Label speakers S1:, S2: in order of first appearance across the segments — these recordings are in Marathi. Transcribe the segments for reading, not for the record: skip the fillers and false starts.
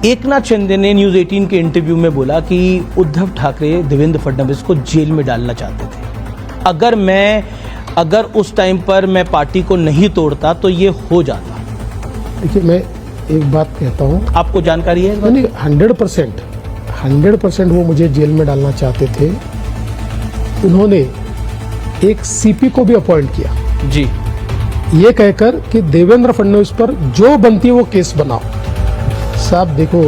S1: एकनाथ शिंदे ने न्यूज़ 18 के इंटरव्यू में बोला कि उद्धव ठाकरे देवेंद्र फडणवीस को जेल में डालना चाहते थे। अगर उस टाइम पर मैं पार्टी को नहीं तोड़ता तो ये हो जाता।
S2: देखिए, मैं एक बात कहता हूँ,
S1: आपको जानकारी है?
S2: नहीं, 100% वो मुझे जेल में डालना चाहते थे। उन्होंने एक सीपी को भी अपॉइंट किया
S1: जी,
S2: ये कहकर कि देवेंद्र फडणवीस पर जो बनती है वो केस बनाओ। साहब देखो,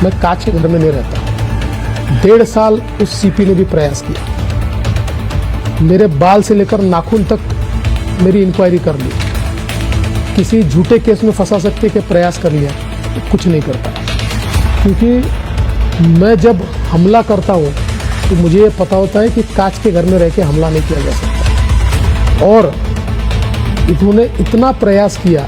S2: मैं कांच के घर में नहीं रहता। 1.5 साल उस सीपी ने भी प्रयास किया, मेरे बाल से लेकर नाखून तक मेरी इंक्वायरी कर ली, किसी झूठे केस में फंसा सकते के प्रयास कर लिया, तो कुछ नहीं कर पाया। क्योंकि मैं जब हमला करता हूँ तो मुझे ये पता होता है कि कांच के घर में रह के हमला नहीं किया जा सकता। और इन्होंने इतना प्रयास किया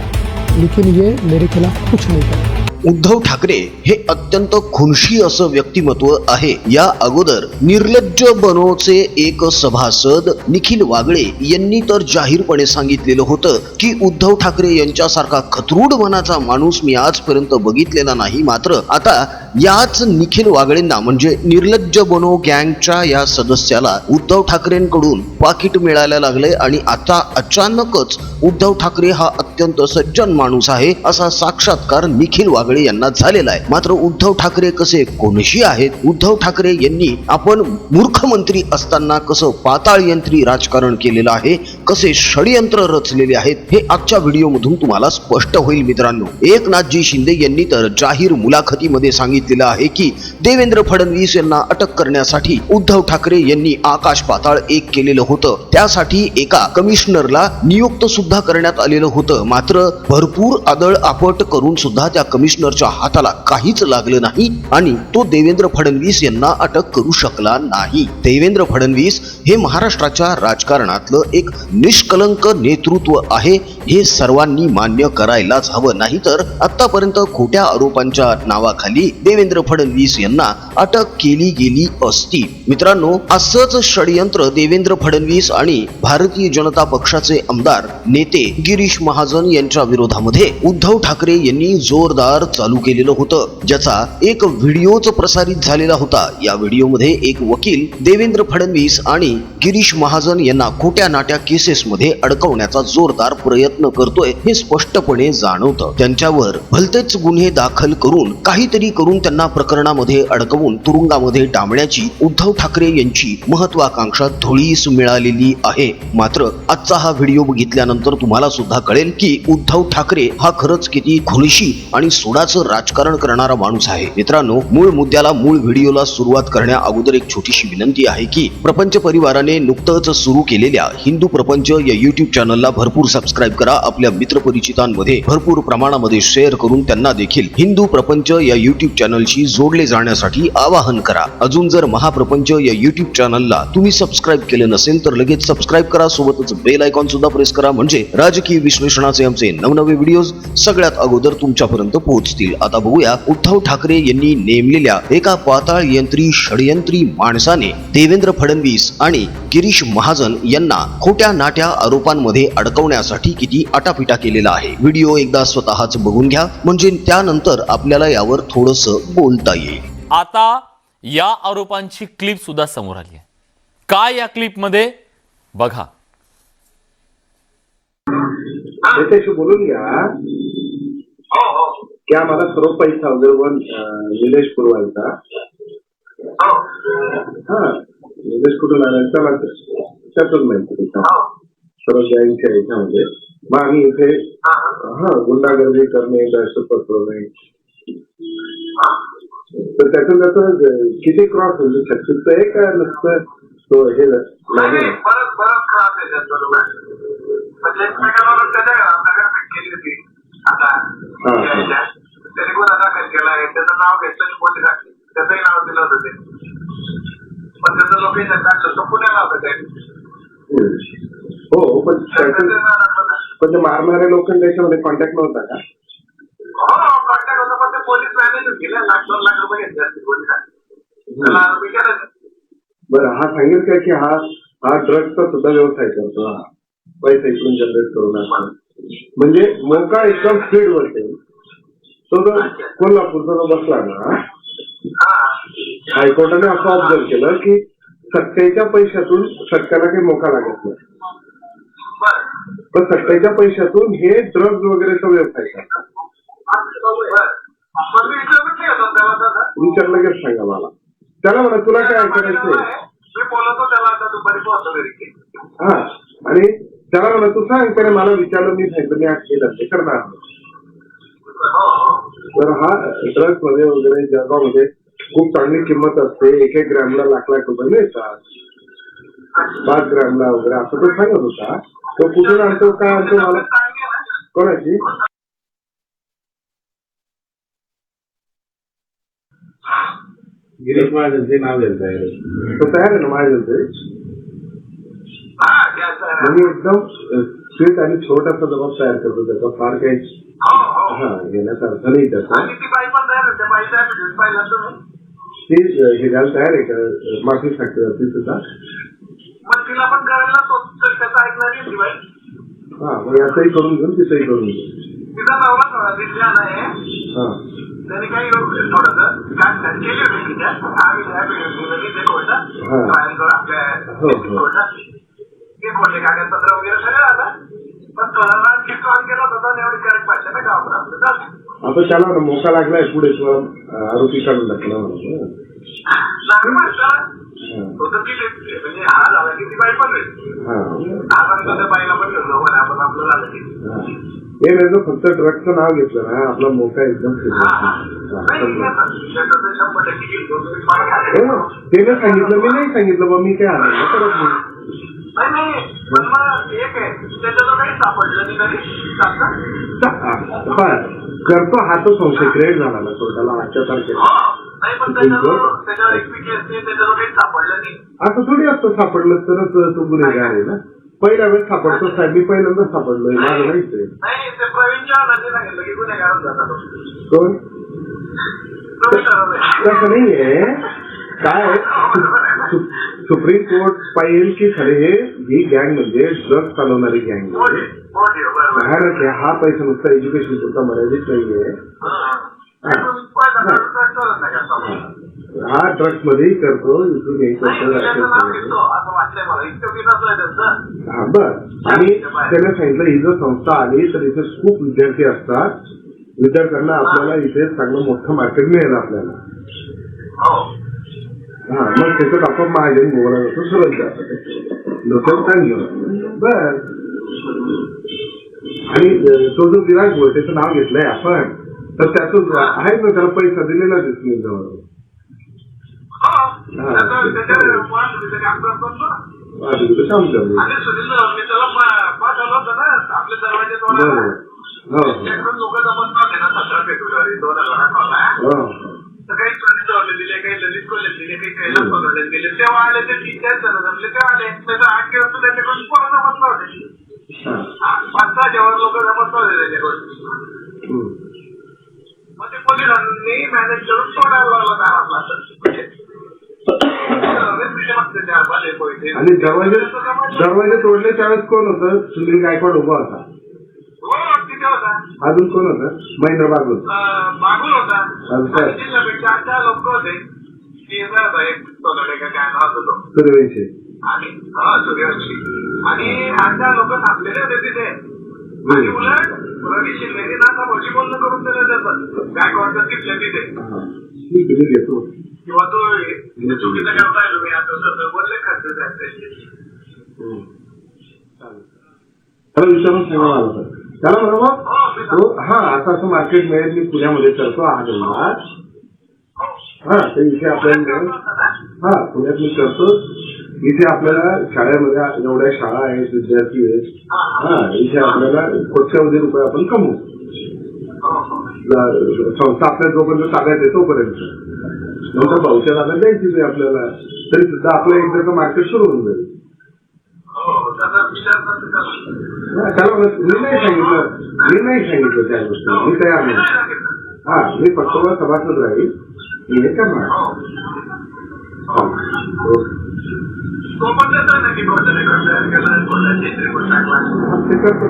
S2: लेकिन ये मेरे खिलाफ कुछ नहीं कर।
S3: उद्धव ठाकरे हे अत्यंत खुनशी असं व्यक्तिमत्व आहे। या अगोदर निर्लज्ज बनोचे एक सभासद निखिल वागळे यांनी तर जाहीरपणे सांगितलेलं होतं की उद्धव ठाकरे यांच्यासारखा खतरूड मनाचा माणूस मी आजपर्यंत बघितलेला नाही। मात्र आता याच निखिल वागळेंना म्हणजे निर्लज्ज बनो गँगच्या या सदस्याला उद्धव ठाकरेंकडून पाकिट मिळायला लागले आणि आता अचानकच उद्धव ठाकरे हा अत्यंत सज्जन माणूस आहे असा साक्षात्कार निखिल वागळे यांना झालेला आहे। मात्र उद्धव ठाकरे कसे कोणशी आहेत, उद्धव ठाकरे यांनी आपण मूर्ख मंत्री असताना कसं पाताळयंत्री राजकारण केलेलं आहे, कसे षडयंत्र रचलेले आहेत, हे आजच्या व्हिडिओमधून तुम्हाला स्पष्ट होईल। मित्रांनो, एकनाथजी शिंदे यांनी तर जाहीर मुलाखतीमध्ये सांगितलेलं आहे की देवेंद्र फडणवीस यांना अटक करण्यासाठी उद्धव ठाकरे यांनी आकाश पाताळ एक केलेलं होतं। त्यासाठी एका कमिशनरला नियुक्त सुद्धा करण्यात आलेलं होतं। मात्र भरपूर आदळ आपट करून सुद्धा त्या कमिशनरच्या हाताला काहीच लागलं नाही आणि तो देवेंद्र फडणवीस यांना अटक करू शकला नाही। देवेंद्र फडणवीस हे महाराष्ट्राच्या राजकारणातलं एक निष्कलंक नेतृत्व आहे, हे सर्वांनी मान्य करायलाच हवं। नाही तर आतापर्यंत खोट्या आरोपांच्या नावाखाली देवेंद्र फडणवीस यांना अटक केली गेली असती। मित्रांनो, असंच षडयंत्र देवेंद्र फडणवीस आणि भारतीय जनता पक्षाचे आमदार नेते गिरीश महाजन यांच्या विरोधामध्ये उद्धव ठाकरे यांनी जोरदार चालू केलेलं होतं, ज्याचा एक व्हिडिओच प्रसारित झालेला होता। या व्हिडिओमध्ये एक वकील देवेंद्र फडणवीस आणि गिरीश महाजन यांना खोट्या नाट्या केसेस मध्ये अडकवण्याचा जोरदार प्रयत्न करतोय हे स्पष्टपणे जाणवतं। त्यांच्यावर भलतेच गुन्हे दाखल करून काहीतरी करून त्यांना प्रकरणामध्ये अडकवून तुरुंगामध्ये डांबण्याची उद्धव ठाकरे यांची महत्वाकांक्षा धुळीस मिळालेली आहे। मात्र आजचा हा व्हिडिओ बघितल्यानंतर तुम्हाला सुद्धा कळेल की उद्धव ठाकरे हा खरंच किती खुनशी आणि सोडाचं राजकारण करणारा माणूस आहे। मित्रांनो, मूळ मुद्द्याला, मूळ व्हिडिओला सुरुवात करण्या अगोदर एक छोटीशी विनंती आहे की प्रपंच परिवाराने नुकतंच सुरू केलेल्या हिंदू प्रपंच या युट्यूब चॅनलला भरपूर सबस्क्राईब करा, आपल्या मित्रपरिचितांमध्ये भरपूर प्रमाणामध्ये शेअर करून त्यांना देखील हिंदू प्रपंच या युट्यूब चॅनलशी जोडले जाण्यासाठी आवाहन करा। अजून जर महाप्रपंच या युट्यूब चॅनलला तुम्ही सबस्क्राईब केले नसेल तर लगेच सबस्क्राईब करा, सोबतच बेल आयकॉन सुद्धा प्रेस करा, म्हणजे राजकीय विश्लेषणाचे आमचे नवनवे व्हिडिओज सगळ्यात अगोदर तुमच्यापर्यंत पोहोचतील। आता बघूया, उद्धव ठाकरे यांनी नेमलेल्या एका पाताळ यंत्री षडयंत्री माणसाने देवेंद्र फडणवीस आणि गिरीश महाजन यांना खोट्या नाट्या आरोपांमध्ये अडकवण्यासाठी किती आटापिटा केलेला आहे। व्हिडिओ एकदा स्वतःच बघून घ्या, म्हणजे त्यानंतर आपल्याला यावर थोडंसं बोलता येईल।
S4: आता या आरोपांची क्लिप सुद्धा समोर आली आहे। काय या क्लिप मध्ये बघा।
S5: त्याच्याशी बोलून घ्या। क्या मला सर्व पैसा वगैरे निलेश पुरवायचा। हा, निलेश कुठून आणायचा मला त्यातच माहिती सर्व गँगच्या ह्याच्यामध्ये। मग आम्ही इथे गुंडागर्दी करणे, दहशत पसरवणे, तर त्याचं किती क्रॉस होऊ शकतं आहे का नुसतं तो हे नाही। बरंच क्रॉस आहे त्याच्याबरोबर, म्हणजे एकमेकांवर त्याच्या केली होती। आता त्याने गुन्हा दाखल केला आहे, त्याचं नाव घेतलं पोलिसांनी, त्याचंही नाव दिलं होतं ते, पण त्याचं लोकेशन टाकलं तर पुण्याला होतं त्याने। हो, पण मारणाऱ्या लोकांना त्याच्यामध्ये कॉन्टॅक्ट नव्हता का? हो, कॉन्टॅक्ट होता, पण ते पोलीस मॅनेजच गेले, 1-2 लाख रुपये घेतले असते पोलिसांनी, त्याला आरोपी केला। बरं, हा सांगेल का की हा ड्रग्सचा सुद्धा व्यवसाय करतो, हा पैसा इकडून जनरेट करून, म्हणजे मोका एकदम स्पीड वरते। तो जो कोल्हापूरचा जो बसला ना, हायकोर्टाने असं ऑब्झर्व केलं की सट्ट्याच्या पैशातून सट्ट्याला काही मोका लागत नाही, पण सट्ट्याच्या पैशातून हे ड्रग्ज वगैरेचा व्यवसाय करतात. विचार लगेच सांगा मला. त्याला म्हणा तुला काय करायचंय, हा, आणि त्याला म्हणा तू सांग. त्याने मला विचारलं, मी सांगितलं मी हे धंदे करणार. तर हा ड्रग्ज मध्ये वगैरे जगामध्ये खूप चांगली किंमत असते. 1-1 ग्रॅमला लाख रुपये मिळतात, 5 ग्रॅमला वगैरे असं तो सांगत होता. तो कुठून आणतो काय आणतो मला कोणाची
S6: गिरीश महाजनचे नाव घ्यायचं आहे.
S5: तो तयार आहे ना माझ्या. म्हणजे एकदम स्वीट आणि छोटासा जबाब तयार करतो. त्याचा फार काही घेण्याचा अर्थ नाही त्याचा. ते हे घ्यायला तयार आहे का माफी फॅक्टरी सुद्धा. हा, मग याचंही करून घेऊन तिथंही करून घेऊन.
S7: त्यांनी काही थोडस काय केली होती तिच्या खोटे कागदपत्र वगैरे सगळं आलं, पण केला होता एवढी करेक्ट पाहिजे ना गावावर.
S5: आता त्याला मोका लागलाय पुढे किंवा आरोपी काढून टाकला
S7: म्हणजे हा झाला की ती बाई पण आपण बाईला पण घेऊन जाऊ आपण आपलं झालं की
S5: हे नाही. फक्त ड्रग्जचं नाव घेतलं ना आपला मोका एकदम. त्याने सांगितलं, मी नाही सांगितलं बा, मी काय आणलं करत
S7: नाही. पण मग एक आहे त्याच्याजवळ काही सापडलं नाही
S5: करतो. हा तो संशय क्रिएट झाला ना कोर्टाला आजच्या तारखेला.
S7: नाही, पण त्याच्यावर एक केस नाही, त्याच्याजवळ काही सापडलं नाही.
S5: असं थोडी असतं, सापडलं तरच तो गुन्हेगार आहे ना. पहिल्या वेळेस सापडतो साहेब, मी पहिल्यांदाच सापडलोय, माझं नाहीच आहे.
S7: नाही, ते प्रवीणच्या नंदी सांगितलं की गुन्हेगार जातात.
S5: कोण तसं नाहीये काय. सुप्रीम कोर्ट पाहिजे की खरे ही गँग म्हणजे ड्रग्ज चालवणारी गँग आहे. हा पैसा नुसता एज्युकेशन पुरता मर्यादित नाहीये. हा ड्रग्ज मध्येही करतो, इथून हे करतो. हा बर. आणि त्याने सांगितलं ही जर संस्था आली तर इथे खूप विद्यार्थी असतात, विद्यार्थ्यांना आपल्याला इथे चांगलं मोठं मार्केट मिळेल आपल्याला. हा, मग त्याच्यात आपण महाजन बोला जातो, सरळ जातात लोक चांगलं बर. आणि तो जो विराट गोयटेचं नाव घेतलंय आपण, तर त्यातून आहे ना, त्याला पैसा दिलेला दिसले जवळ.
S7: लोक जमत ना 17 फेब्रुवारी 2018 काही चोरी दिले, काही ललित कॉलेज दिले, काही कैलास कॉलेज दिले. तेव्हा आले ते 3-4 जण जमले, तेव्हा आले. त्याचा 8 दिवस त्यांच्याकडून कोण जमत नव्हते. 5-6 जेव्हा लोक जमत नव्हते त्यांच्याकडून. मग ते पोलिसांनी मॅनेज करून सोडायला लागला.
S5: आणि दरवाजे तोडले त्यावेळेस कोण होतं? सुनील गायकवाड उभा होता. अजून कोण होतं? महेंद्र बागुल
S7: होता. जिल्हा लोक होते. काय नाव होतं
S5: सूर्यवंशी
S7: सूर्यवंशी. आणि 8 लोक थांबलेले होते तिथे. आणि उलट रवी शिंदेनी ना भोजी बोलणं करून दिलं त्याचं गायकवाडचं तिथल्या तिथे.
S5: घेतो
S7: किंवा तो चुकीचं करताय तुम्ही आता बोलले खर्च
S5: त्याला विचारून सांगा मला. त्याला बरोबर हा असं मार्केट मिळेल, मी पुण्यामध्ये करतो हा धंदा. हा, तर इथे आपल्याला हा पुण्यात मी करतो. इथे आपल्याला शाळेमध्ये एवढ्या शाळा आहेत, विद्यार्थी आहेत. हा, इथे आपल्याला कोट्यवधी रुपये आपण कमवू. संस्था आपल्या जोपर्यंत ताब्यात आहे तोपर्यंत. नंतर भाऊच्या ताब्यात द्यायची आपल्याला, तरी सुद्धा आपलं एकदाचं मार्केट सुरू होऊन जाईल. त्याला मी नाही सांगितलं त्या गोष्टी. मी तयार नाही. हा, मी फक्त सभासद राहील, मी हे करणार. ते करतो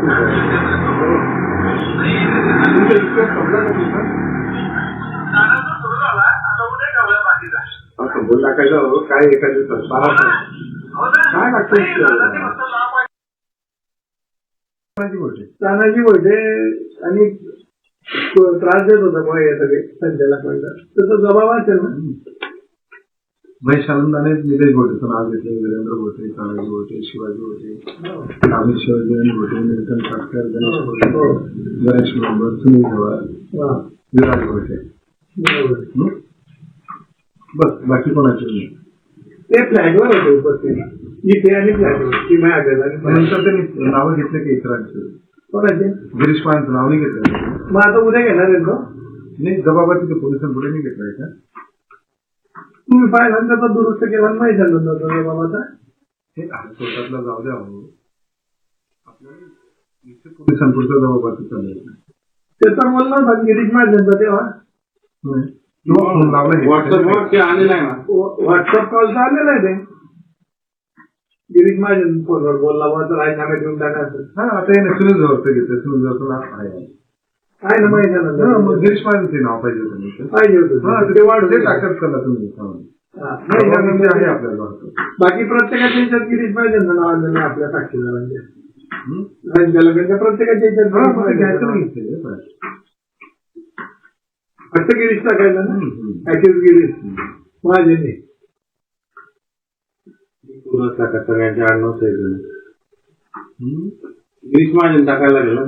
S5: तुमचं इतकं समजा का तुमचं. बोल टाकायचं काय एका दिवसात 12 तास काय लागतं तानाजी बोलते आणि त्रास देत होता बघा हे सगळे संचालक मंडळ त्याचा जबाब असेल ना महेश आनंदाने निलेश भोटेचं नाव घेतलं वीरेंद्र भोटे तानाजी भोटे शिवाजी भोटे अमित शिवाजी भोटे नितीन ठाकर गणेश मेंबर सुनील जवाहर विराट भोटे बस बाकी कोणाचे नाही ते फ्लॅगवर होते उपस्थित इथे आणि फ्लॅगवर की नंतर त्यांनी नावं घेतले की इतरांचे कोणाचे गिरीश पायांचं नाव नाही घेतलं मग आता उद्या घेणार आहे तो नाही जबाबाची ते पोलिसांपुढे नाही घेतलाय का तुम्ही पाहिला त्याचा दुरुस्त केला माहिती झालं नव्हतं बाबाचा हे स्वतःला जाऊ द्या आपल्या पोलिसांपुढचा जबाबाचं चालू ते तर म्हणलं होतं गिरीश महाजनचा तेव्हा फोन लावला व्हॉट्सअपवर आलेला आहे ना व्हॉट्सअप कॉल आलेला आहे ते गिरीश महाजन फोनवर बोलला तर राजीनामे देऊन टाकायचं हा आता हे सुनील जवळचं घेतलं सुनील जवळचं नाव आहे ना माहिती झालं मग गिरीश महाजनचे नाव पाहिजे होतं पाहिजे होतं ते वाढते टाकत करा तुम्ही आहे आपल्याला बाकी प्रत्येकाच्या याच्यात गिरीश महाजनचं नाव आलेलं आहे आपल्या साक्षीदारांच्या प्रत्येकाच्या याच्यात फक्त गिरीश टाकायचं ना ऍक्टिव्ह गिरीश महाजनी सगळ्यांच्या आडनाव गिरीश महाजन टाकायला लागेल ना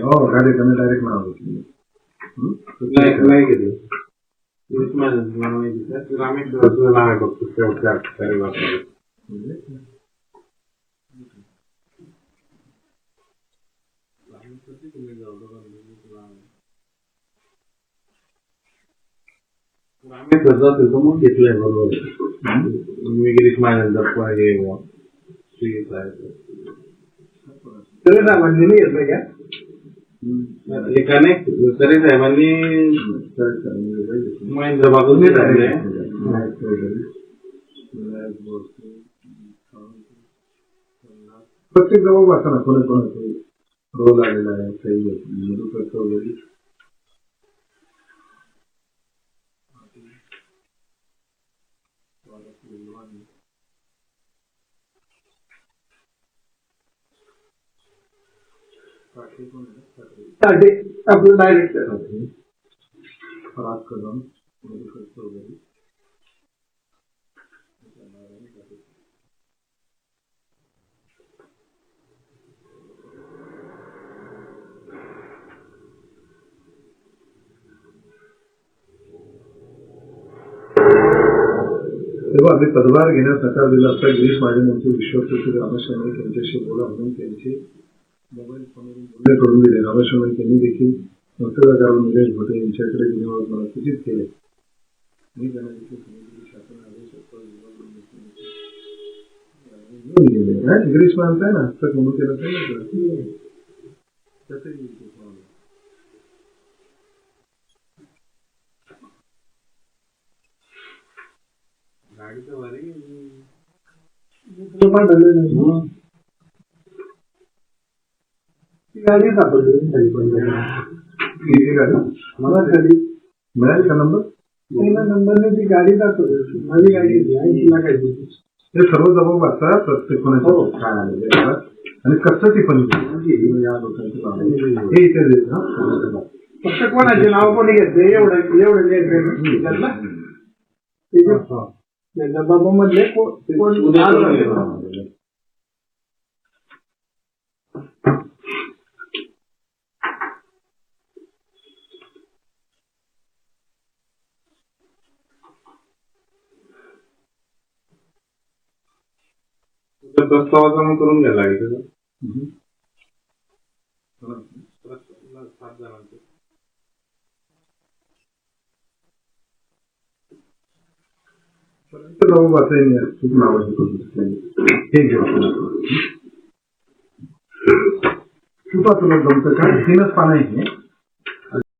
S5: हो कार्यक्रम डायरेक्ट नाव नाही घेतलं रामेश्वर नाव आहे फक्त रामेश्वर मग घेतलंय बरोबर मी गिरीश महाजनचा सरे साहेबांनी नाही घेतलंय का एकाने सरे साहेबांनी महेंद्र बाबूंनी झाले प्रत्येक जबाब असताना कोणाकोणाचे रोल आलेला आहे काही मधुकर वगैरे आपलं डायरेक्टर फराज कदम मधुकर चौधरी तेव्हा आम्ही पदभार घेण्यास नकार दिला असता गिरीश महाजन यांचे विश्वस्त रामेश्वर यांच्याशी बोला म्हणून त्यांचे मोबाईल फोनवरून बोलणे करून दिले. रामेश्वर त्यांनी देखील मंत्रिगारावर निलेश भोटे यांच्याकडे दिल्यावर मला सूचित केले. मी त्यांना देखील शासन आदेश गिरीश महाजन आहे ना हस्तक म्हणून केलं गाडीचं वारी गाडी सापडली मला गाडी मिळाली का नंबर नंबरने ती गाडी दाखवली माझी गाडी तिला काय हे सर्व जबाब असतात प्रत्येक कोणाचे काय आलेले आणि कसं ती पण हे इथे देत फक्त कोणाचे नाव कोणी घेतले एवढं जबाबामधले प्रस्तावाचा मग करून घ्यायला लागेल 7 जणांचे जाऊ वाचायला खूप नाव हे घेऊ चुका तुला जमतं का तीनच पानं आहे.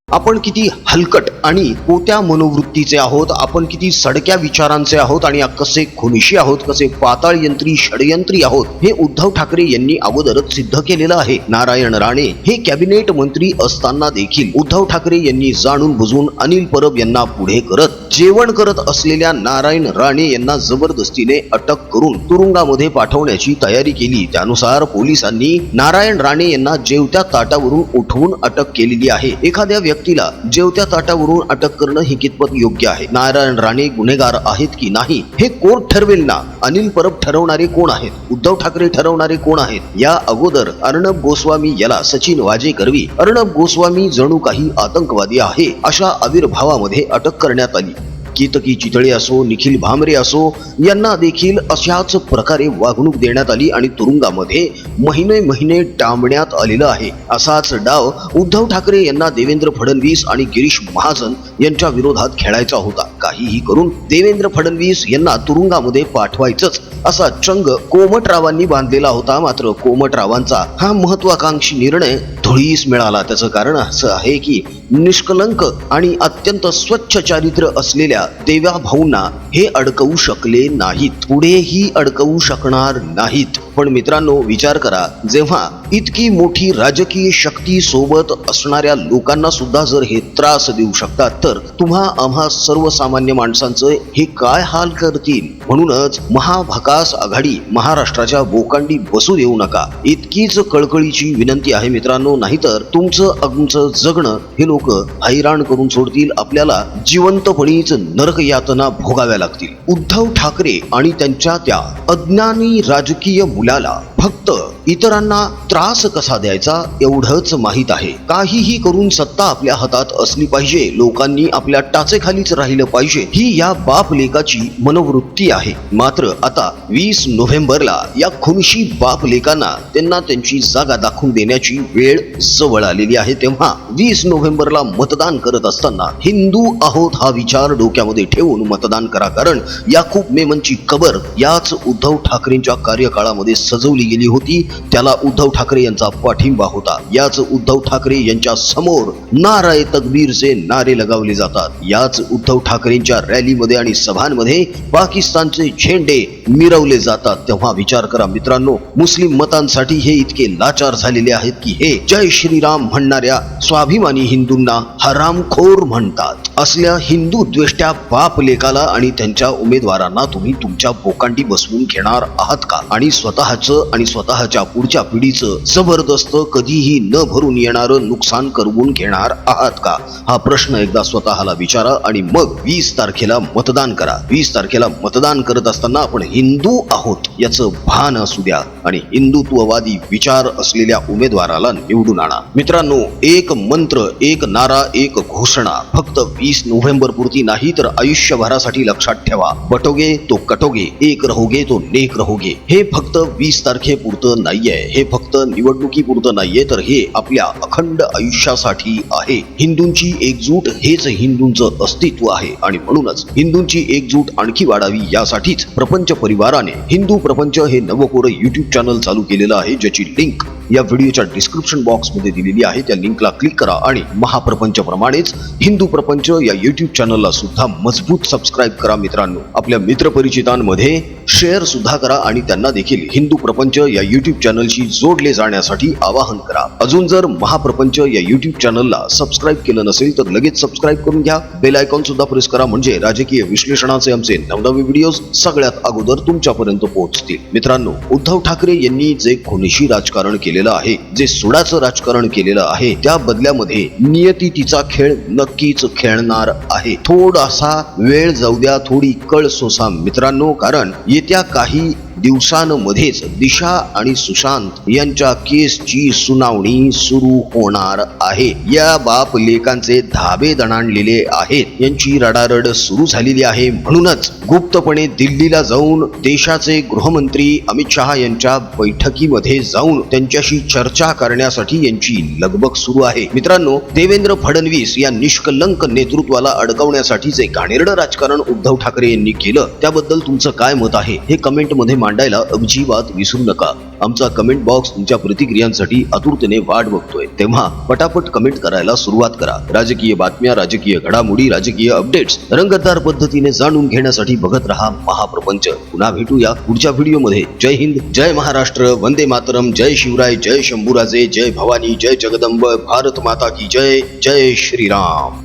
S3: आपण किती हलकट आणि कोत्या मनोवृत्तीचे आहोत, आपण किती सडक्या विचारांचे आहोत आणि कसे खुनिशी आहोत, कसे पाताळ यंत्री षडयंत्री आहोत हे उद्धव ठाकरे यांनी अगोदरच सिद्ध केलेलं आहे. नारायण राणे हे कॅबिनेट मंत्री असताना देखील उद्धव ठाकरे यांनी जाणून बुजून अनिल परब यांना पुढे करत जेवण करत असलेल्या नारायण राणे यांना जबरदस्तीने अटक करून तुरुंगामध्ये पाठवण्याची तयारी केली. त्यानुसार पोलिसांनी नारायण राणे यांना जेवत्या ताटावरून उठवून अटक केलेली आहे. एखाद्या व्यक्तीला जेवत्या ताटावरून अटक करणं हे कितपत योग्य आहे? नारायण राणे गुन्हेगार आहेत की नाही हे कोर्ट ठरवेल ना. अनिल परब ठरवणारे कोण आहेत? उद्धव ठाकरे ठरवणारे कोण आहेत? या अगोदर अर्णब गोस्वामी याला सचिन वाजे करवी अर्णब गोस्वामी जणू काही आतंकवादी आहे अशा आविर्भावामध्ये अटक करण्यात आली. केतकी चितळे असो, निखिल भामरे असो यांना देखील अशाच प्रकारे वागणूक देण्यात आली आणि तुरुंगामध्ये महिने डांबण्यात आलेलं आहे. असाच डाव उद्धव ठाकरे यांना देवेंद्र फडणवीस आणि गिरीश महाजन यांच्या विरोधात खेळायचा होता. काहीही करून देवेंद्र फडणवीस यांना तुरुंगामध्ये पाठवायचंच असा चंग कोमटरावांनी बांधलेला होता. मात्र कोमटरावांचा हा महत्वाकांक्षी निर्णय धुळीस मिळाला. त्याचं कारण असं आहे की निष्कलंक आणि अत्यंत स्वच्छ चारित्र्य असलेल्या देव्या भाऊंना हे अडकवू शकले नाहीत, पुढेही अडकवू शकणार नाहीत. पण मित्रांनो विचार करा, जेव्हा इतकी मोठी राजकीय शक्ती सोबत असणाऱ्या लोकांना सुद्धा जर हे त्रास देऊ शकतात तर तुम्हा आम्हा सर्वसामान्य माणसांचं हे काय हाल करतील. म्हणूनच महाभकास आघाडी महाराष्ट्राच्या बोकांडी बसू देऊ नका, इतकीच कळकळीची विनंती आहे मित्रांनो. नाहीतर तुमचं जगणं हे लोक हैराण करून सोडतील. आपल्याला जिवंतपणीच नरक यातना भोगाव्या लागतील. उद्धव ठाकरे आणि त्यांच्या त्या अज्ञानी राजकीय मुलाला फक्त इतरांना त्रास कसा द्यायचा एवढंच माहीत आहे. काहीही करून सत्ता आपल्या हातात असली पाहिजे, लोकांनी आपल्या टाचेखालीच राहिलं पाहिजे, ही या बाप लेकाची मनोवृत्ती आहे. मात्र आता 20 नोव्हेंबरला या खुनशी बाप लेकांना त्यांना त्यांची जागा दाखवून देण्याची वेळ जवळ आलेली आहे. तेव्हा 20 नोव्हेंबरला मतदान करत असताना हिंदू आहोत हा विचार डोक्यामध्ये ठेवून मतदान करा. कारण याकूब मेमनची कबर याच उद्धव ठाकरेंच्या कार्यकाळामध्ये सजवली गेली होती. त्याला उद्धव ठाकरे यांचा पाठिंबा होता. याच उद्धव ठाकरे यांच्या समोर नाराए तकबीरचे नारे लगावले जातात. याच उद्धव ठाकरेंच्या रॅलीमध्ये आणि सभांमध्ये पाकिस्तानचे झेंडे मिरवले जातात. तेव्हा विचार करा मित्रांनो, मुस्लिम मतांसाठी हे इतके लाचार झालेले आहेत की हे जय श्रीराम म्हणणाऱ्या स्वाभिमानी हिंदूंना हरामखोर म्हणतात. असल्या हिंदू द्वेष्ट्या बाप लेकाला आणि त्यांच्या उमेदवारांना तुम्ही तुमच्या बोकांडी बसवून घेणार आहात का? आणि स्वतःचं आणि स्वतःच्या पुढच्या पिढीचं जबरदस्त कधीही न भरून येणारं नुकसान करवून घेणार आहात का? हा प्रश्न एकदा स्वतःला विचारा आणि मग 20 तारखेला मतदान करा. 20 तारखेला मतदान करत असताना आपण हिंदू आहोत याचं भान असू द्या आणि हिंदुत्ववादी विचार असलेल्या उमेदवाराला निवडून आणा. मित्रांनो, एक मंत्र, एक नारा, एक घोषणा फक्त 20 नोव्हेंबर पुरती नाही तर आयुष्यभरासाठी लक्षात ठेवा. बटोगे तो कटोगे, एक रहोगे तो नेक रहोगे. हे फक्त 20 तारखेपुरतं नाहीये, हे फक्त निवडणुकीपुरतं नाहीये, तर हे आपल्या अखंड आयुष्यासाठी आहे. हिंदूंची एकजूट हेच हिंदूंचं अस्तित्व आहे आणि म्हणूनच हिंदूंची एकजूट आणखी वाढावी यासाठीच प्रपंच परिवाराने हिंदू प्रपंच हे नवकोर YouTube चॅनल चालू केलेलं आहे, ज्याची लिंक या व्हिडिओच्या डिस्क्रिप्शन बॉक्स मध्ये दिलेली आहे. त्या लिंकला क्लिक करा आणि महाप्रपंच प्रमाणेच हिंदू प्रपंच या YouTube चॅनलला सुद्धा मजबूत सबस्क्राईब करा. मित्रांनो, आपल्या मित्रपरिचितांमध्ये शेअर सुद्धा करा आणि त्यांना देखील हिंदू प्रपंच या YouTube चॅनलशी जोडले जाण्यासाठी आवाहन करा. अजून जर महाप्रपंच या YouTube चॅनलला सबस्क्राईब केलं नसेल तर लगेच सबस्क्राईब करून घ्या. बेल आयकॉन सुद्धा प्रेस करा, म्हणजे राजकीय विश्लेषणाचे आमचे नवनवे व्हिडिओज सगळ्यात अगोदर तुमच्यापर्यंत पोहोचतील. मित्रांनो, उद्धव ठाकरे यांनी जे खुनीशी राजकारण केलेलं आहे, जे सुडाचं राजकारण केलेलं आहे, त्या बदल्यामध्ये नियती तिचा खेळ नक्कीच खेळणार आहे. थोडासा वेळ जाऊ द्या, थोडी कळ सोसा मित्रांनो, कारण येत्या काही दिवसांमध्येच दिशा आणि सुशांत यांच्या केसची सुनावणी सुरू होणार आहे. या बाप लेकांचे धाबे दणाणलेले आहेत, यांची रडारड सुरू झालेली आहे. म्हणूनच गुप्तपणे दिल्लीला जाऊन देशाचे गृहमंत्री अमित शहा यांच्या बैठकीमध्ये जाऊन त्यांच्याशी चर्चा करण्यासाठी यांची लगबग सुरू आहे. मित्रांनो, देवेंद्र फडणवीस या निष्कलंक नेतृत्वाला अडकवण्यासाठी जे घाणेरडं राजकारण उद्धव ठाकरे यांनी केलं त्याबद्दल तुमचं काय मत आहे हे कमेंट मध्ये मांडायला अजिबात विसरू नका. आमचा कमेंट बॉक्स तुमच्या प्रतिक्रियांसाठी आतुरतेने वाट बघतोय, तेव्हा पटापट कमेंट करायला सुरुवात करा. राजकीय बातम्या, राजकीय घडामोडी, राजकीय अपडेट्स रंगतदार पद्धतीने जाणून घेण्यासाठी बघत रहा महाप्रपंच. पुन्हा भेटूया पुढच्या व्हिडिओमध्ये. जय हिंद, जय महाराष्ट्र, वंदे मातरम, जय शिवराय, जय शंभूराजे, जय भवानी, जय जगदंब, भारत माता की जय, जय श्रीराम.